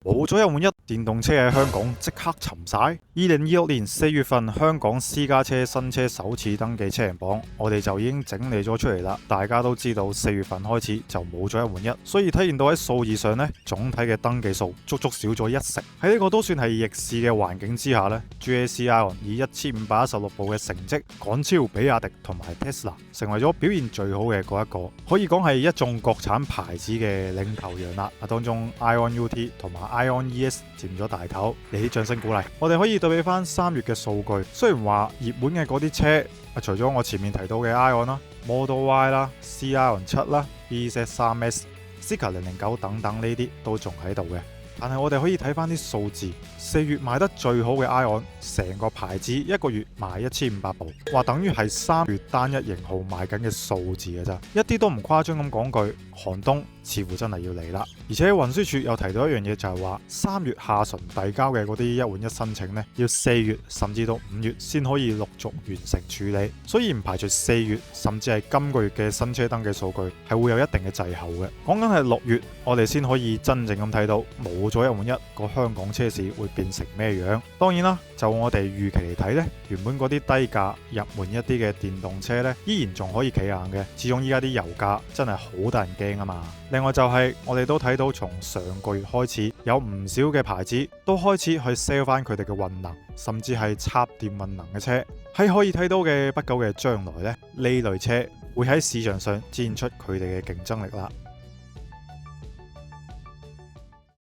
冇咗一換一，電動車喺香港即刻沉晒。2026年4月份，香港私家車新車首次登記車型榜，我哋就已經整理咗出嚟啦。大家都知道4月份開始就冇咗一換一，所以體現到喺數字上呢，總體嘅登記數足足少咗一成。喺呢個都算係逆市嘅環境之下呢， GAC ION 以1516部嘅成績趕超比亞迪同埋 Tesla， 成為咗表現最好嘅嗰一個，可以講係一眾國產牌子嘅領頭羊啦。當中 ION UT 同埋ION ES 佔咗大頭，你啲掌聲鼓勵。我哋可以對比翻3月嘅數據，雖然話熱門嘅嗰啲車，除咗我前面提到嘅 ION 啦、Model Y 啦、C ION 7啦、BZ3S、Zeekr 009等等呢啲都仲喺度嘅。但係我哋可以睇翻啲數字，4月賣得最好嘅 ION，成個牌子一個月賣1500部，話等於係3月單一型號賣緊嘅數字嘅咋，一啲都唔誇張咁講句，寒冬似乎真係要嚟啦。而且運輸署又提到一樣嘢，就係話3月下旬遞交嘅嗰啲一換一申請呢，要4月甚至到5月先可以陸續完成處理，所以唔排除4月甚至係今個月嘅新車登記數據係會有一定嘅滯後嘅。講緊係6月，我哋先可以真正咁睇到冇咗一換一個香港車市會變成咩樣。當然啦，就我哋預期嚟睇呢，原本嗰啲低價入門一啲嘅電動車呢，依然仲可以企硬嘅。始終依家啲油價真係好得人驚啊嘛。另外就係我哋都睇到從上個月開始，有唔少嘅牌子都開始去 sell 翻佢哋嘅混能，甚至係插電混能嘅車。喺可以睇到嘅不久嘅將來呢，呢類車會喺市場上展現出佢哋嘅競爭力啦。